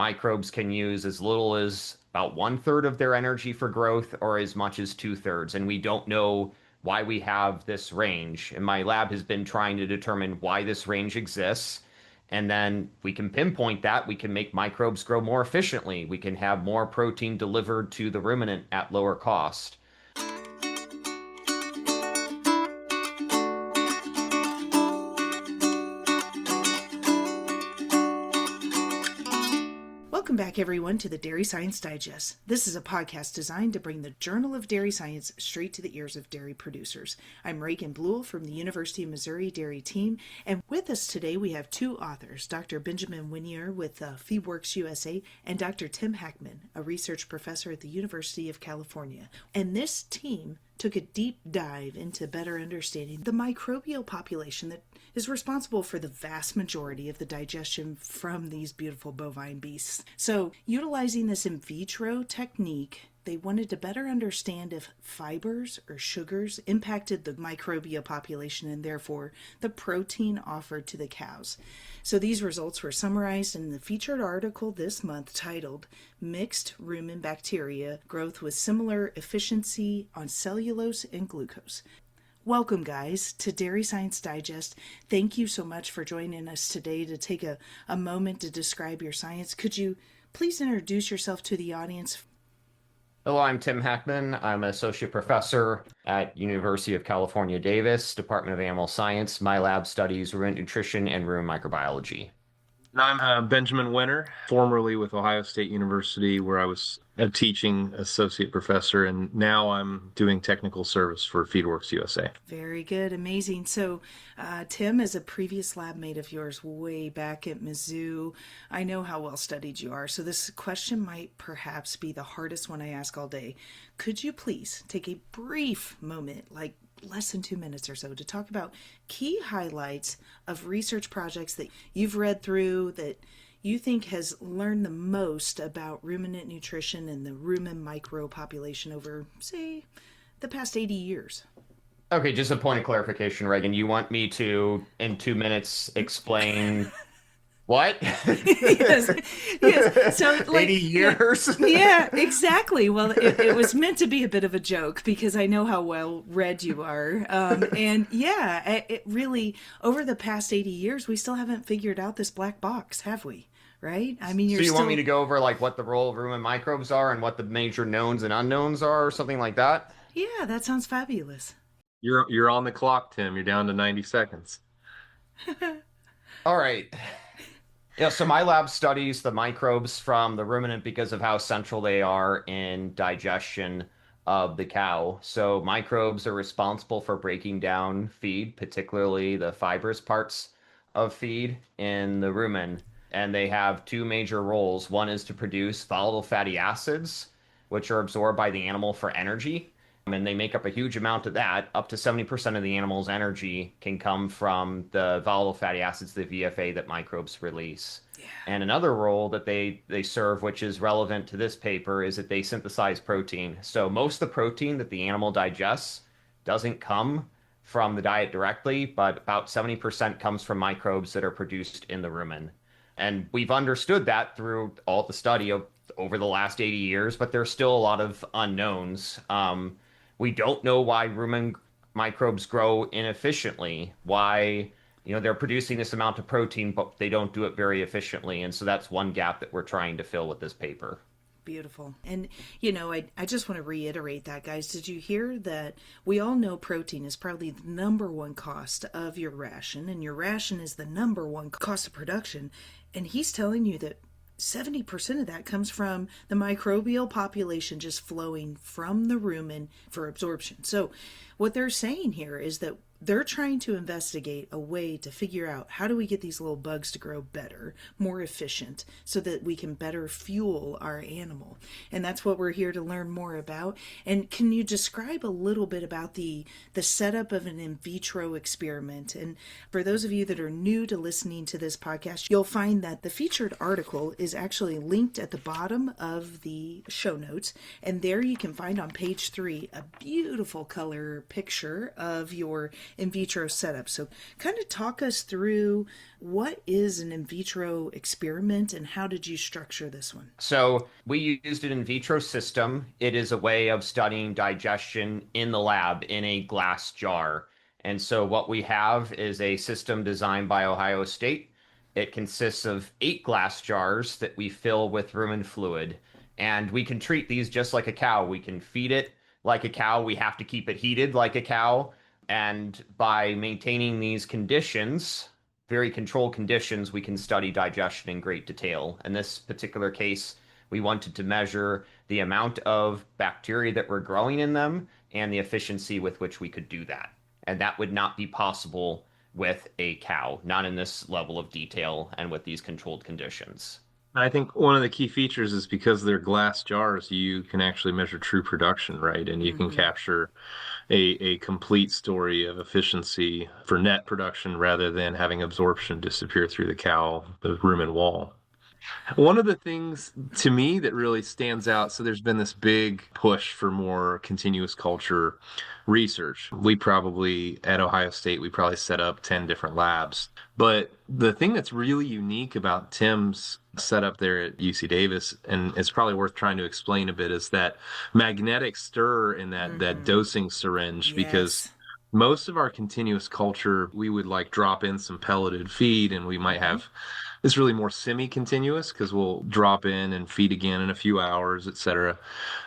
Microbes can use as little as about 1/3 of their energy for growth or as much as 2/3. And we don't know why we have this range. And my lab has been trying to determine why this range exists. And then we can pinpoint that. We can make microbes grow more efficiently. We can have more protein delivered to the ruminant at lower cost. Welcome back, everyone, to the Dairy Science Digest. This is a podcast designed to bring the Journal of Dairy Science straight to the ears of dairy producers. I'm Reagan Bluell from the University of Missouri Dairy Team, and with us today we have two authors, Dr. Benjamin Wenner with Feedworks USA and Dr. Tim Hackman, a research professor at the University of California. And this team took a deep dive into better understanding the microbial population that is responsible for the vast majority of the digestion from these beautiful bovine beasts. So, utilizing this in vitro technique, they wanted to better understand if fibers or sugars impacted the microbial population and therefore the protein offered to the cows. So these results were summarized in the featured article this month titled Mixed Rumen Bacteria Growth with Similar Efficiency on Cellulose and Glucose. Welcome, guys, to Dairy Science Digest. Thank you so much for joining us today to take a moment to describe your science. Could you please introduce yourself to the audience? Hello, I'm Tim Hackman. I'm an associate professor at University of California, Davis, Department of Animal Science. My lab studies ruminant nutrition and rumen microbiology. And I'm Benjamin Wenner, formerly with Ohio State University, where I was a teaching associate professor, and now I'm doing technical service for Feedworks USA. Very good. Amazing. So Tim is a previous lab mate of yours way back at Mizzou. I know how well studied you are, so this question might perhaps be the hardest one I ask all day. Could you please take a brief moment, like less than 2 minutes or so, to talk about key highlights of research projects that you've read through that you think has learned the most about ruminant nutrition and the rumen micro population over, say, the past 80 years? Okay, just a point of clarification, Reagan. You want me to, in 2 minutes, explain what? yes. So, like, 80 years? Yeah, exactly. Well, it was meant to be a bit of a joke because I know how well read you are. And yeah, it really, over the past 80 years, we still haven't figured out this black box, have we? Right? I mean, So you want me to go over like what the role of rumen microbes are and what the major knowns and unknowns are or something like that? Yeah, that sounds fabulous. You're on the clock, Tim. You're down to 90 seconds. All right. Yeah, so my lab studies the microbes from the ruminant because of how central they are in digestion of the cow. So microbes are responsible for breaking down feed, particularly the fibrous parts of feed in the rumen. And they have two major roles. One is to produce volatile fatty acids, which are absorbed by the animal for energy. And they make up a huge amount of that. Up to 70% of the animal's energy can come from the volatile fatty acids, the VFA, that microbes release. Yeah. And another role that they serve, which is relevant to this paper, is that they synthesize protein. So most of the protein that the animal digests doesn't come from the diet directly, but about 70% comes from microbes that are produced in the rumen. And we've understood that through all the study of over the last 80 years, but there's still a lot of unknowns. We don't know why rumen microbes grow inefficiently, why they're producing this amount of protein, but they don't do it very efficiently. And so that's one gap that we're trying to fill with this paper. Beautiful. And, I just want to reiterate that, guys. Did you hear that we all know protein is probably the number one cost of your ration, and your ration is the number one cost of production. And he's telling you that 70% of that comes from the microbial population just flowing from the rumen for absorption. So what they're saying here is that they're trying to investigate a way to figure out how do we get these little bugs to grow better, more efficient, so that we can better fuel our animal. And that's what we're here to learn more about. And can you describe a little bit about the setup of an in vitro experiment? And for those of you that are new to listening to this podcast, you'll find that the featured article is actually linked at the bottom of the show notes. And there you can find on page 3 a beautiful color picture of your in vitro setup. So kind of talk us through what is an in vitro experiment and how did you structure this one? So we used an in vitro system. It is a way of studying digestion in the lab in a glass jar. And so what we have is a system designed by Ohio State. It consists of 8 glass jars that we fill with rumen fluid. And we can treat these just like a cow. We can feed it like a cow. We have to keep it heated like a cow. And by maintaining these conditions, very controlled conditions, we can study digestion in great detail. In this particular case, we wanted to measure the amount of bacteria that were growing in them and the efficiency with which we could do that. And that would not be possible with a cow, not in this level of detail and with these controlled conditions. I think one of the key features is because they're glass jars, you can actually measure true production, right? And you can capture a complete story of efficiency for net production rather than having absorption disappear through the rumen wall. One of the things to me that really stands out, so there's been this big push for more continuous culture research. At Ohio State, we probably set up 10 different labs. But the thing that's really unique about Tim's setup there at UC Davis, and it's probably worth trying to explain a bit, is that magnetic stir in that dosing syringe, because Yes. most of our continuous culture, we would like drop in some pelleted feed and we might have it's really more semi-continuous because we'll drop in and feed again in a few hours, et cetera.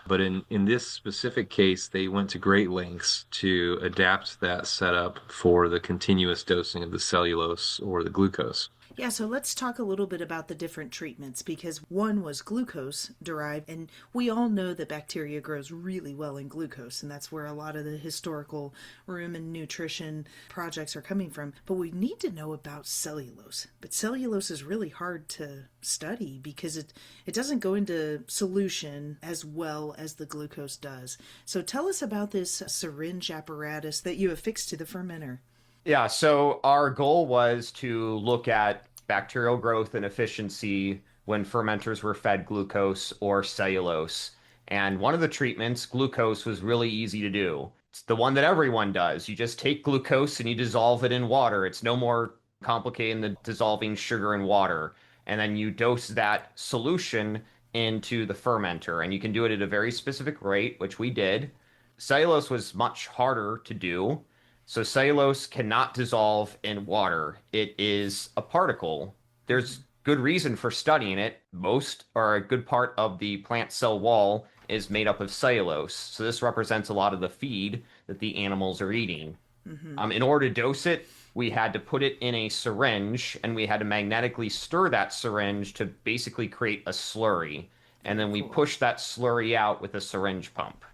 But in this specific case, they went to great lengths to adapt that setup for the continuous dosing of the cellulose or the glucose. Yeah, so let's talk a little bit about the different treatments because one was glucose derived, and we all know that bacteria grows really well in glucose, and that's where a lot of the historical Rumen nutrition projects are coming from. But we need to know about cellulose. But cellulose is really hard to study because it doesn't go into solution as well as the glucose does. So tell us about this syringe apparatus that you affixed to the fermenter. Yeah, so our goal was to look at bacterial growth and efficiency when fermenters were fed glucose or cellulose. And one of the treatments, glucose, was really easy to do. It's the one that everyone does. You just take glucose and you dissolve it in water. It's no more complicated than dissolving sugar in water. And then you dose that solution into the fermenter. And you can do it at a very specific rate, which we did. Cellulose was much harder to do. So cellulose cannot dissolve in water. It is a particle. There's good reason for studying it. Most or a good part of the plant cell wall is made up of cellulose. So this represents a lot of the feed that the animals are eating. In order to dose it, we had to put it in a syringe and we had to magnetically stir that syringe to basically create a slurry. And then we push that slurry out with a syringe pump.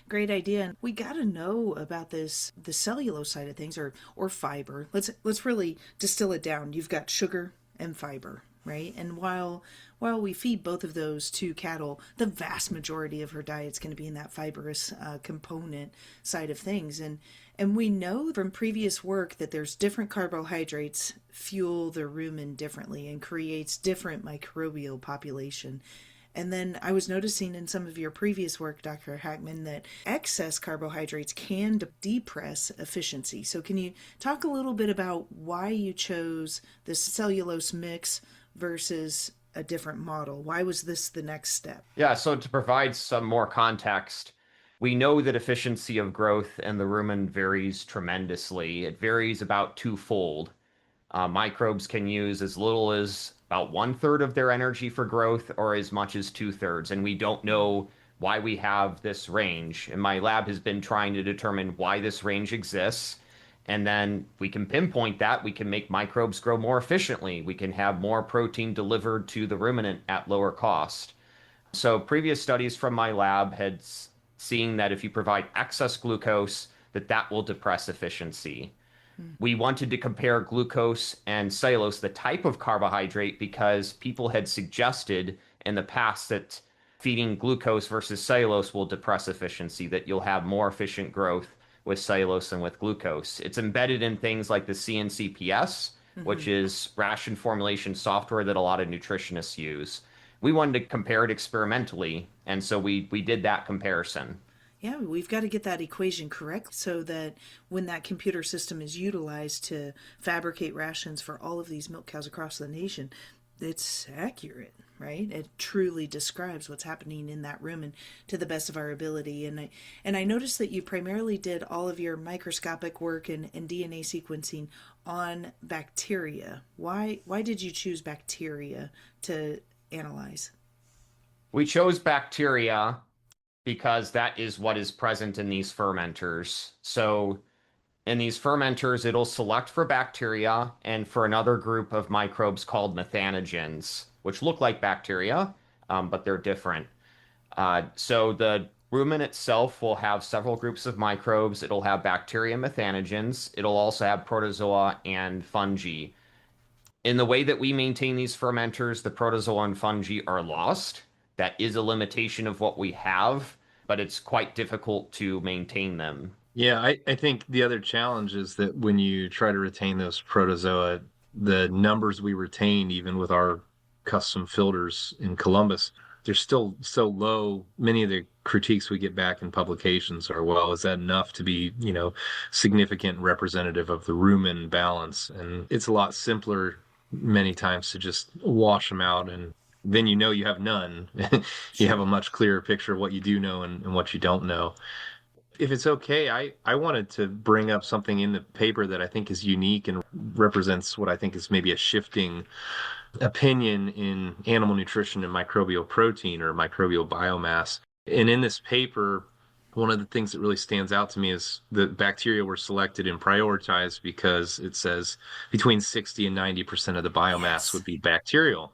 Great idea. And we got to know about this, the cellulose side of things, or fiber. Let's really distill it down. You've got sugar and fiber, right? And while we feed both of those to cattle, the vast majority of her diet's going to be in that fibrous component side of things. And we know from previous work that there's different carbohydrates fuel the rumen differently and creates different microbial population. And then I was noticing in some of your previous work, Dr. Hackman, that excess carbohydrates can depress efficiency. So can you talk a little bit about why you chose this cellulose mix versus a different model? Why was this the next step? Yeah, so to provide some more context, we know that efficiency of growth in the rumen varies tremendously. It varies about twofold. Microbes can use as little as about 1/3 of their energy for growth or as much as 2/3. And we don't know why we have this range. And my lab has been trying to determine why this range exists. And then we can pinpoint that. We can make microbes grow more efficiently. We can have more protein delivered to the ruminant at lower cost. So previous studies from my lab had seen that if you provide excess glucose, that will depress efficiency. We wanted to compare glucose and cellulose, the type of carbohydrate, because people had suggested in the past that feeding glucose versus cellulose will depress efficiency, that you'll have more efficient growth with cellulose than with glucose. It's embedded in things like the CNCPS, which is ration formulation software that a lot of nutritionists use. We wanted to compare it experimentally, and so we did that comparison. Yeah, we've got to get that equation correct so that when that computer system is utilized to fabricate rations for all of these milk cows across the nation, it's accurate, right? It truly describes what's happening in that room and to the best of our ability. And I noticed that you primarily did all of your microscopic work and DNA sequencing on bacteria. Why did you choose bacteria to analyze? We chose bacteria because that is what is present in these fermenters. So in these fermenters, it'll select for bacteria and for another group of microbes called methanogens, which look like bacteria, but they're different. So the rumen itself will have several groups of microbes. It'll have bacteria and methanogens. It'll also have protozoa and fungi. In the way that we maintain these fermenters, the protozoa and fungi are lost. That is a limitation of what we have, but it's quite difficult to maintain them. Yeah, I think the other challenge is that when you try to retain those protozoa, the numbers we retain, even with our custom filters in Columbus, they're still so low. Many of the critiques we get back in publications are, well, is that enough to be, significant and representative of the rumen balance? And it's a lot simpler many times to just wash them out, and then you have none. You have Sure. a much clearer picture of what you do know and what you don't know. If it's okay, I wanted to bring up something in the paper that I think is unique and represents what I think is maybe a shifting opinion in animal nutrition and microbial protein or microbial biomass. And in this paper, one of the things that really stands out to me is the bacteria were selected and prioritized because it says between 60 and 90% of the biomass Yes. would be bacterial.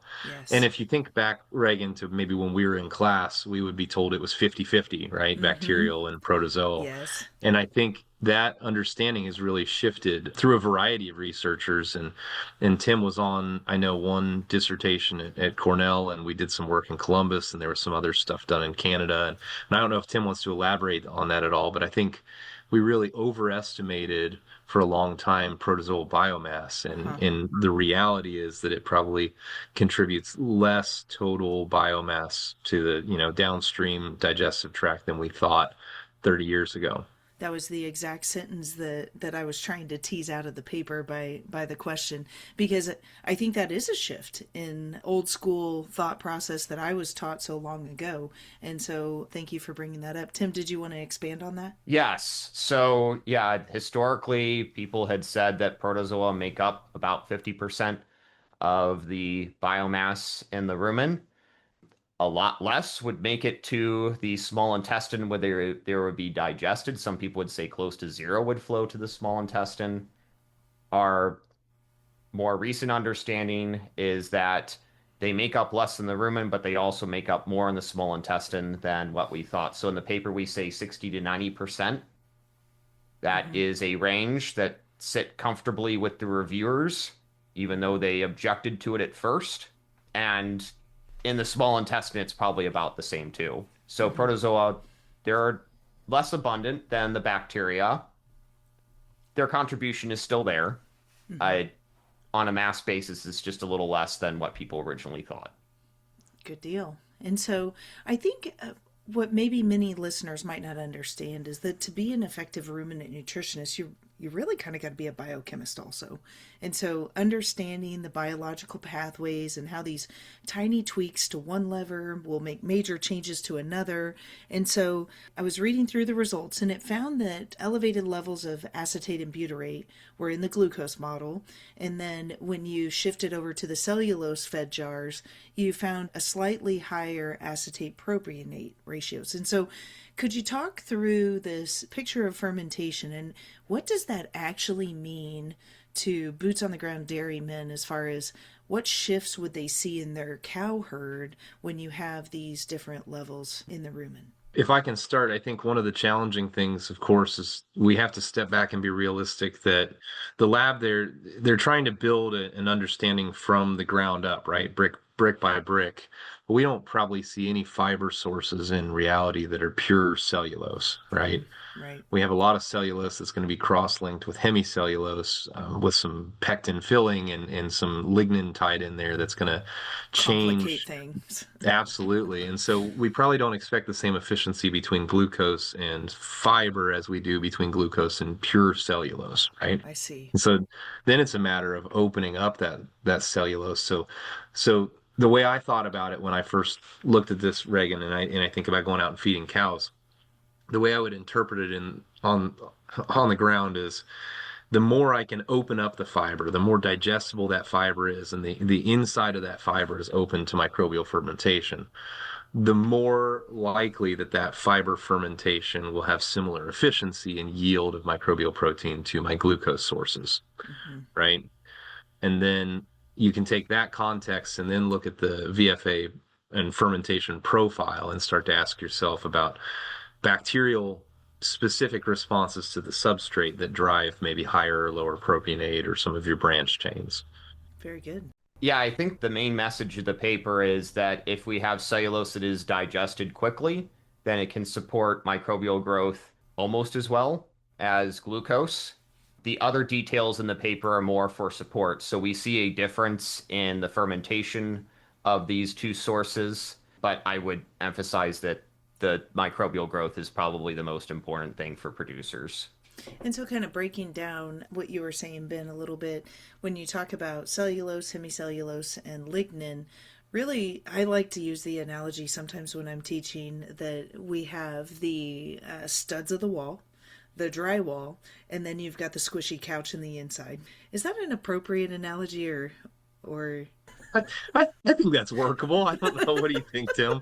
And Yes. if you think back, Reagan, to maybe when we were in class, we would be told it was 50-50, right? Mm-hmm. Bacterial and protozoal. Yes. And I think that understanding has really shifted through a variety of researchers. And Tim was on, I know, one dissertation at Cornell, and we did some work in Columbus, and there was some other stuff done in Canada. And I don't know if Tim wants to elaborate on that at all, but I think we really overestimated for a long time protozoal biomass. Uh-huh. And the reality is that it probably contributes less total biomass to the, downstream digestive tract than we thought 30 years ago. That was the exact sentence that I was trying to tease out of the paper by the question, because I think that is a shift in old school thought process that I was taught so long ago. And so thank you for bringing that up. Tim, did you want to expand on that? Yes. So, yeah, historically, people had said that protozoa make up about 50% of the biomass in the rumen. A lot less would make it to the small intestine where they would be digested. Some people would say close to zero would flow to the small intestine. Our more recent understanding is that they make up less in the rumen, but they also make up more in the small intestine than what we thought. So in the paper, we say 60 to 90%. That Mm-hmm. is a range that sit comfortably with the reviewers, even though they objected to it at first. And in the small intestine, it's probably about the same too. So Mm-hmm. protozoa, they're less abundant than the bacteria. Their contribution is still there. Mm-hmm. I, on a mass basis, it's just a little less than what people originally thought. Good deal. And so I think what maybe many listeners might not understand is that to be an effective ruminant nutritionist, you really kind of got to be a biochemist also. And so understanding the biological pathways and how these tiny tweaks to one lever will make major changes to another. And so I was reading through the results and it found that elevated levels of acetate and butyrate were in the glucose model. And then when you shifted over to the cellulose fed jars, you found a slightly higher acetate propionate ratios. And so could you talk through this picture of fermentation and what does that actually mean to boots on the ground dairymen as far as what shifts would they see in their cow herd when you have these different levels in the rumen? If I can start, I think one of the challenging things, of course, is we have to step back and be realistic that the lab they're trying to build an understanding from the ground up, right? Brick by brick. we don't probably see any fiber sources in reality that are pure cellulose, right? Right. We have a lot of cellulose that's going to be cross-linked with hemicellulose, with some pectin filling and some lignin tied in there that's going to Complicate change. things. Absolutely. And so we probably don't expect the same efficiency between glucose and fiber as we do between glucose and pure cellulose, right? I see. And so then it's a matter of opening up that cellulose. So the way I thought about it when I first looked at this, Reagan, and I think about going out and feeding cows, the way I would interpret it on the ground is the more I can open up the fiber, the more digestible that fiber is, and the inside of that fiber is open to microbial fermentation, the more likely that fiber fermentation will have similar efficiency and yield of microbial protein to my glucose sources, Mm-hmm. right? And then you can take that context and then look at the VFA and fermentation profile and start to ask yourself about bacterial specific responses to the substrate that drive maybe higher or lower propionate or some of your branch chains. Very good. Yeah, I think the main message of the paper is that if we have cellulose that is digested quickly, then it can support microbial growth almost as well as glucose. The other details in the paper are more for support. So we see a difference in the fermentation of these two sources, but I would emphasize that the microbial growth is probably the most important thing for producers. And so, kind of breaking down what you were saying, Ben, a little bit, when you talk about cellulose, hemicellulose, and lignin, really, I like to use the analogy sometimes when I'm teaching that we have the studs of the wall, the drywall, and then you've got the squishy couch in the inside. Is that an appropriate analogy, or I think that's workable. I don't know. What do you think, Tim?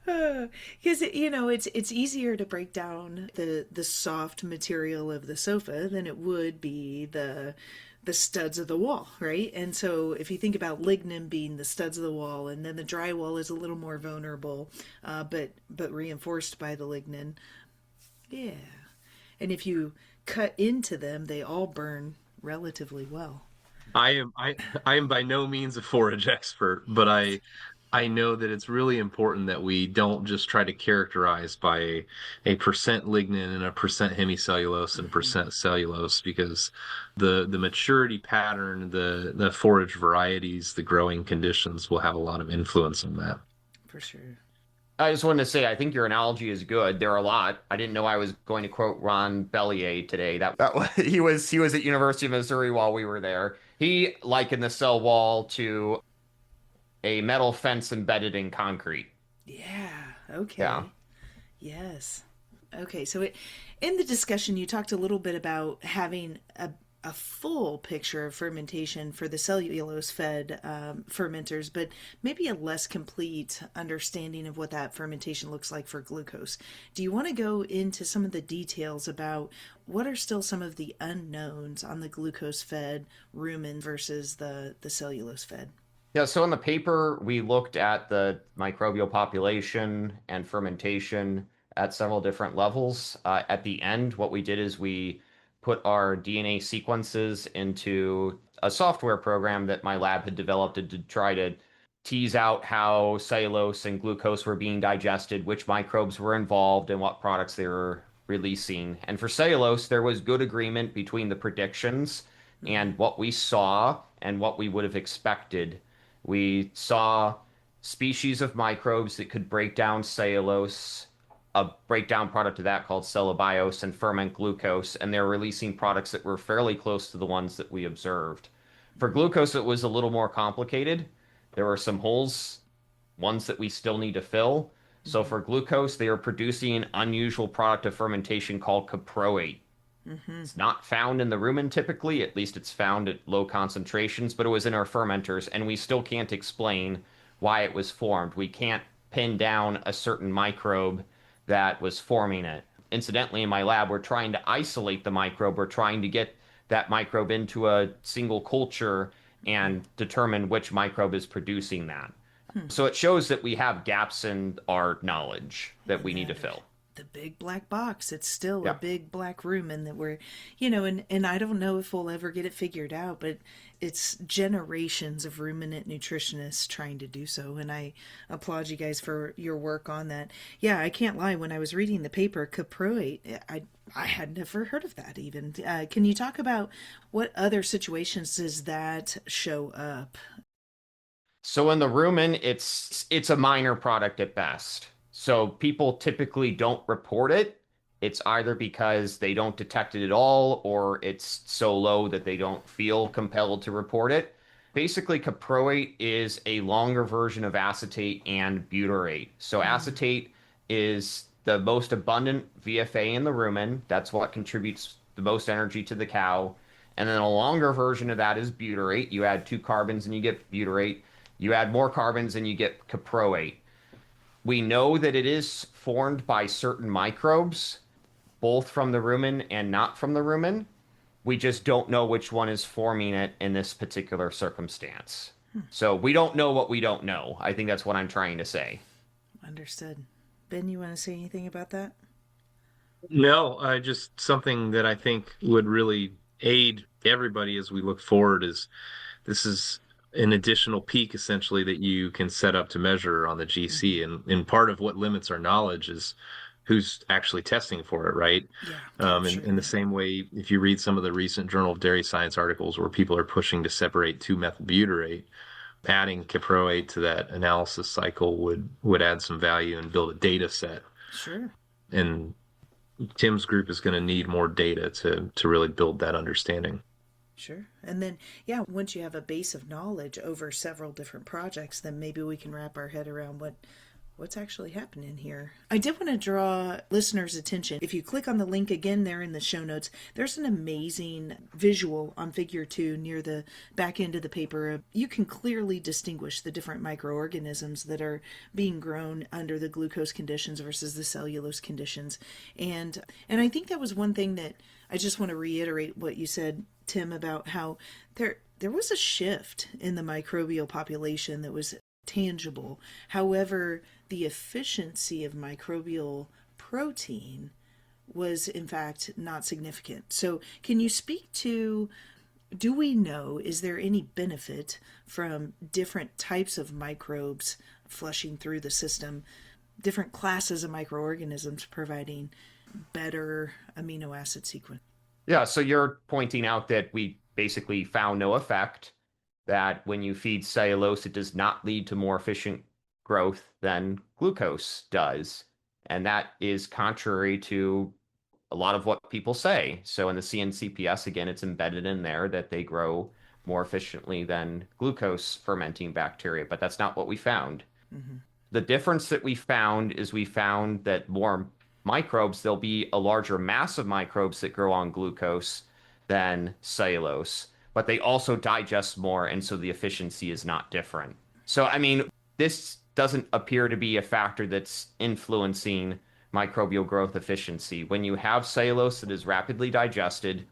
because it's easier to break down the soft material of the sofa than it would be the studs of the wall, right? And so if you think about lignin being the studs of the wall, and then the drywall is a little more vulnerable, but reinforced by the lignin, yeah. And if you cut into them, they all burn relatively well. I am by no means a forage expert, but I know that it's really important that we don't just try to characterize by a percent lignin and a percent hemicellulose and a Mm-hmm. percent cellulose, because the maturity pattern, the forage varieties, the growing conditions will have a lot of influence on that. For sure. I just wanted to say, I think your analogy is good. There are a lot. I didn't know I was going to quote Ron Bellier today. He was at University of Missouri while we were there. He likened the cell wall to a metal fence embedded in concrete. Yeah. Yeah. Okay. Yes. Okay. So in the discussion, you talked a little bit about having a full picture of fermentation for the cellulose fed fermenters, but maybe a less complete understanding of what that fermentation looks like for glucose. Do you want to go into some of the details about what are still some of the unknowns on the glucose fed rumen versus the cellulose fed? Yeah, so in the paper, we looked at the microbial population and fermentation at several different levels. At the end, what we did is we put our DNA sequences into a software program that my lab had developed to try to tease out how cellulose and glucose were being digested, which microbes were involved, and what products they were releasing. And for cellulose, there was good agreement between the predictions and what we saw and what we would have expected. We saw species of microbes that could break down cellulose, a breakdown product of that called cellobiose, and ferment glucose, and they're releasing products that were fairly close to the ones that we observed. For glucose, it was a little more complicated. There were some holes, ones that we still need to fill. So for glucose, they are producing an unusual product of fermentation called caproate. Mm-hmm. It's not found in the rumen typically, at least it's found at low concentrations, but it was in our fermenters, and we still can't explain why it was formed. We can't pin down a certain microbe that was forming it. Incidentally, in my lab, we're trying to isolate the microbe. We're trying to get that microbe into a single culture and determine which microbe is producing that. So it shows that we have gaps in our knowledge that we need to fill. the big black box. It's still a Yeah. big black room, and that we're, and I don't know if we'll ever get it figured out, but it's generations of ruminant nutritionists trying to do so. And I applaud you guys for your work on that. Yeah, I can't lie. When I was reading the paper, caproate, I had never heard of that even. Can you talk about what other situations does that show up? So in the rumen, it's a minor product at best. So people typically don't report it. It's either because they don't detect it at all, or it's so low that they don't feel compelled to report it. Basically, caproate is a longer version of acetate and butyrate. So acetate is the most abundant VFA in the rumen. That's what contributes the most energy to the cow. And then a longer version of that is butyrate. You add two carbons and you get butyrate. You add more carbons and you get caproate. We know that it is formed by certain microbes, both from the rumen and not from the rumen. We just don't know which one is forming it in this particular circumstance. So we don't know what we don't know. I think that's what I'm trying to say. Understood. Ben, you want to say anything about that? No, I just something that I think would really aid everybody as we look forward is this is an additional peak essentially that you can set up to measure on the Mm-hmm. GC. And part of what limits our knowledge is who's actually testing for it, right? Yeah, In capturing the it. same way, if you read some of the recent Journal of Dairy Science articles where people are pushing to separate 2-methylbutyrate, adding caproate to that analysis cycle would add some value and build a data set. Sure. And Tim's group is going to need more data to really build that understanding. Sure. And then, yeah, once you have a base of knowledge over several different projects, then maybe we can wrap our head around what's actually happening here. I did want to draw listeners' attention. If you click on the link again there in the show notes, there's an amazing visual on figure 2 near the back end of the paper. You can clearly distinguish the different microorganisms that are being grown under the glucose conditions versus the cellulose conditions. And I think that was one thing that I just want to reiterate what you said, Tim, about how there was a shift in the microbial population that was tangible. However, the efficiency of microbial protein was in fact not significant. So, can you speak to, do we know, is there any benefit from different types of microbes flushing through the system, different classes of microorganisms providing better amino acid sequence? Yeah, so you're pointing out that we basically found no effect, that when you feed cellulose, it does not lead to more efficient growth than glucose does. And that is contrary to a lot of what people say. So in the CNCPS, again, it's embedded in there that they grow more efficiently than glucose fermenting bacteria, but that's not what we found. Mm-hmm. The difference that we found is we found that more microbes, there'll be a larger mass of microbes that grow on glucose than cellulose, but they also digest more, and so the efficiency is not different. So, I mean, this doesn't appear to be a factor that's influencing microbial growth efficiency. When you have cellulose that is rapidly digested,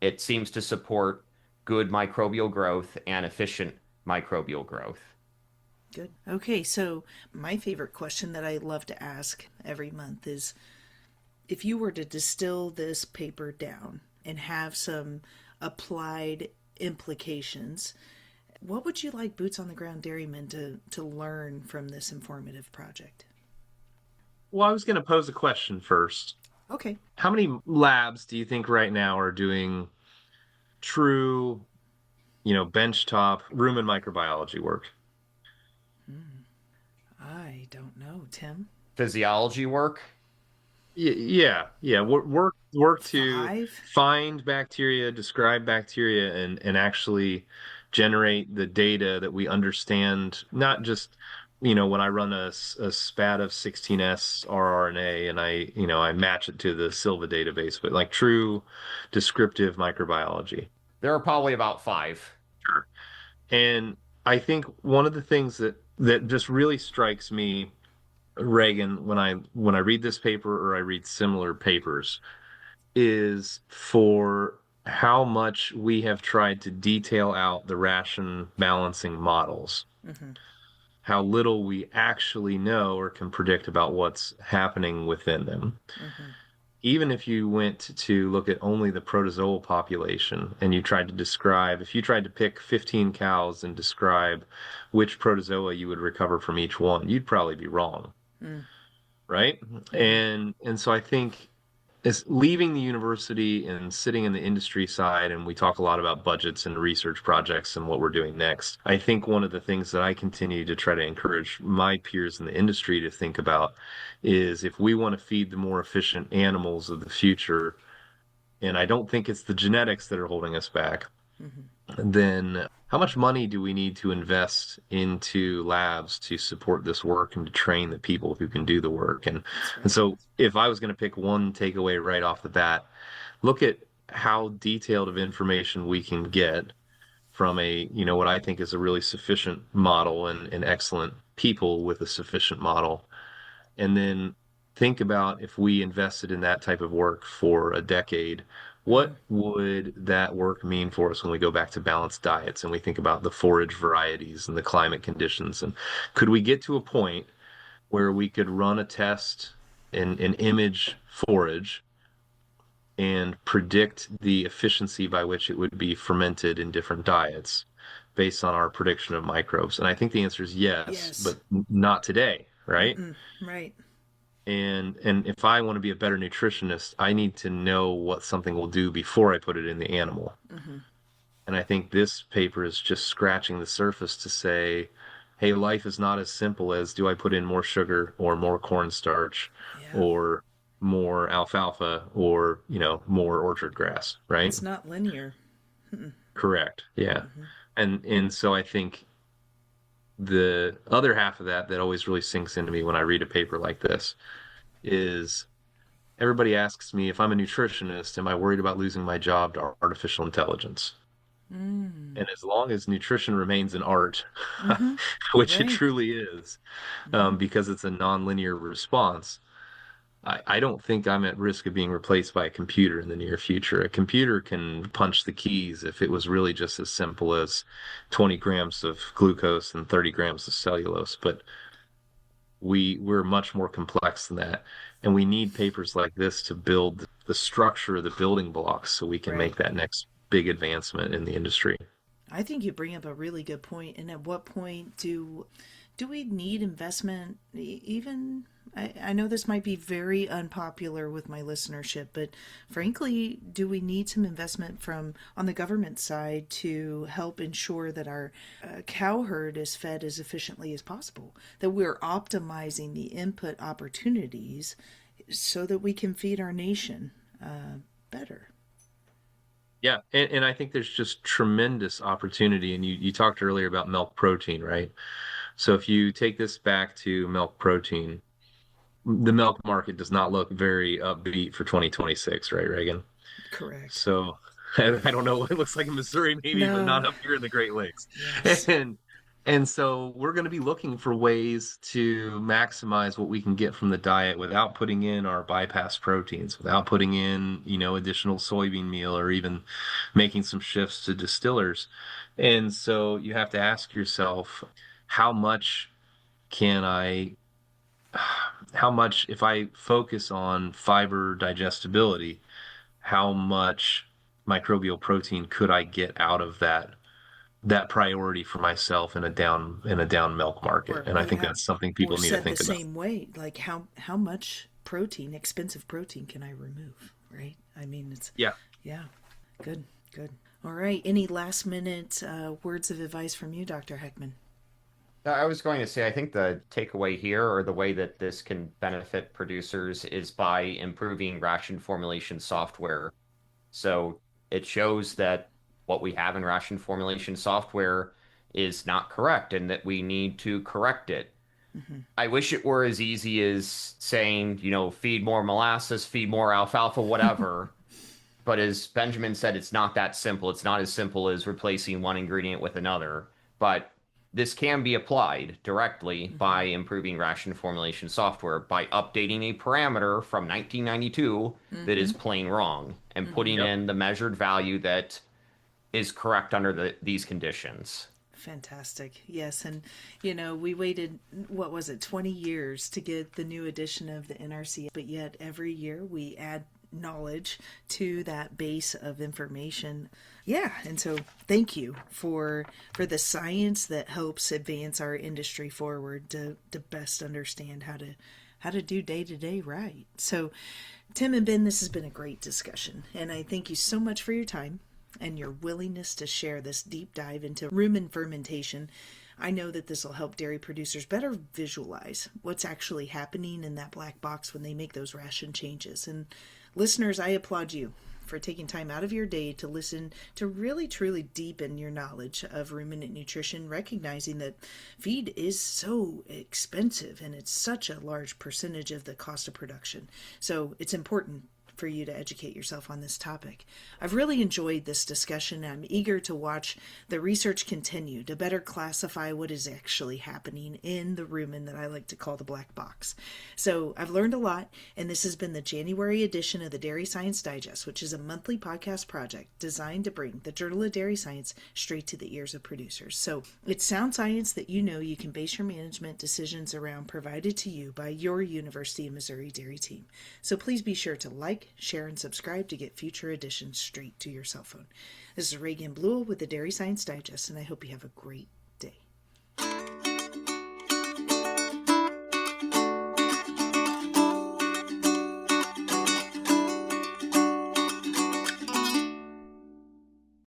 it seems to support good microbial growth and efficient microbial growth. Good. Okay, so my favorite question that I love to ask every month is, if you were to distill this paper down and have some applied implications, what would you like boots on the ground dairymen to learn from this informative project? Well, I was going to pose a question first. Okay. How many labs do you think right now are doing true, benchtop rumen microbiology work? I don't know, Tim. Physiology work. Yeah. Work to Five? find bacteria, describe bacteria, and actually generate the data that we understand. Not just, when I run a spat of 16S rRNA and I match it to the Silva database, but like true descriptive microbiology. There are probably about five. Sure. And I think one of the things that just really strikes me, Reagan, when I read this paper or I read similar papers, is for how much we have tried to detail out the ration balancing models. Mm-hmm. how little we actually know or can predict about what's happening within them. Mm-hmm. Even if you went to look at only the protozoal population and you tried to describe, if you tried to pick 15 cows and describe which protozoa you would recover from each one, you'd probably be wrong, right? Mm-hmm. And so I think is leaving the university and sitting in the industry side, and we talk a lot about budgets and research projects and what we're doing next. I think one of the things that I continue to try to encourage my peers in the industry to think about is if we want to feed the more efficient animals of the future, and I don't think it's the genetics that are holding us back, Mm-hmm. then how much money do we need to invest into labs to support this work and to train the people who can do the work? That's And right. so if I was going to pick one takeaway right off the bat, look at how detailed of information we can get from what I think is a really sufficient model and excellent people with a sufficient model. And then think about if we invested in that type of work for a decade, Mm-hmm. what would that work mean for us when we go back to balanced diets and we think about the forage varieties and the climate conditions? And could we get to a point where we could run a test in image forage and predict the efficiency by which it would be fermented in different diets based on our prediction of microbes? And I think the answer is yes, Yes. but not today, right? Mm-mm. Right. And if I want to be a better nutritionist, I need to know what something will do before I put it in the animal. Mm-hmm. And I think this paper is just scratching the surface to say, hey, life is not as simple as do I put in more sugar or more cornstarch Yeah. or more alfalfa or, more orchard grass, right? It's not linear. Mm-mm. Correct. Yeah. Mm-hmm. And so I think the other half of that always really sinks into me when I read a paper like this is everybody asks me if I'm a nutritionist, am I worried about losing my job to artificial intelligence? Mm. And as long as nutrition remains an art, Mm-hmm. which it Right. truly is, Mm-hmm. because it's a nonlinear response, I don't think I'm at risk of being replaced by a computer in the near future. A computer can punch the keys if it was really just as simple as 20 grams of glucose and 30 grams of cellulose. But we're much more complex than that. And we need papers like this to build the structure, the building blocks, so we can Right. make that next big advancement in the industry. I think you bring up a really good point. And at what point do we need investment? Even I know this might be very unpopular with my listenership, but frankly, do we need some investment from on the government side to help ensure that our cow herd is fed as efficiently as possible? That we're optimizing the input opportunities so that we can feed our nation better. Yeah, and I think there's just tremendous opportunity. And you talked earlier about milk protein, right? So if you take this back to milk protein, the milk market does not look very upbeat for 2026, right, Reagan? Correct. So I don't know what it looks like in Missouri, maybe, but No. not up here in the Great Lakes. Yes. And and so we're going to be looking for ways to maximize what we can get from the diet without putting in our bypass proteins, without putting in, additional soybean meal or even making some shifts to distillers. And so you have to ask yourself, how much can I how much, if I focus on fiber digestibility, how much microbial protein could I get out of that priority for myself in a down milk market? Or And I think yeah, that's something or people need to said the think about. same way, like how much protein, expensive protein, can I remove? Right? I mean, it's Yeah. yeah, good, good. All right. Any last minute words of advice from you, Dr. Heckman? I was going to say, I think the takeaway here, or the way that this can benefit producers, is by improving ration formulation software. So it shows that what we have in ration formulation software is not correct and that we need to correct it. Mm-hmm. I wish it were as easy as saying, feed more molasses, feed more alfalfa, whatever. But as Benjamin said, it's not that simple. It's not as simple as replacing one ingredient with another. But this can be applied directly Mm-hmm. by improving ration formulation software by updating a parameter from 1992 that Mm-hmm. is plain wrong and Mm-hmm. putting Yep. in the measured value that is correct under these conditions. fantastic. Yes. And, we waited, what was it, 20 years to get the new edition of the NRC, but yet every year we add knowledge to that base of information. Yeah, and so thank you for the science that helps advance our industry forward to best understand how to do day to day right. So Tim and Ben, this has been a great discussion, and I thank you so much for your time and your willingness to share this deep dive into rumen fermentation. I know that this will help dairy producers better visualize what's actually happening in that black box when they make those ration changes. And listeners, I applaud you for taking time out of your day to listen, to really truly deepen your knowledge of ruminant nutrition, recognizing that feed is so expensive and it's such a large percentage of the cost of production. So it's important for you to educate yourself on this topic. I've really enjoyed this discussion. I'm eager to watch the research continue to better classify what is actually happening in the rumen that I like to call the black box. So I've learned a lot, and this has been the January edition of the Dairy Science Digest, which is a monthly podcast project designed to bring the Journal of Dairy Science straight to the ears of producers. So it's sound science that you can base your management decisions around, provided to you by your University of Missouri Dairy team. So please be sure to like, share, and subscribe to get future editions straight to your cell phone. This is Reagan Bluell with the Dairy Science Digest, and I hope you have a great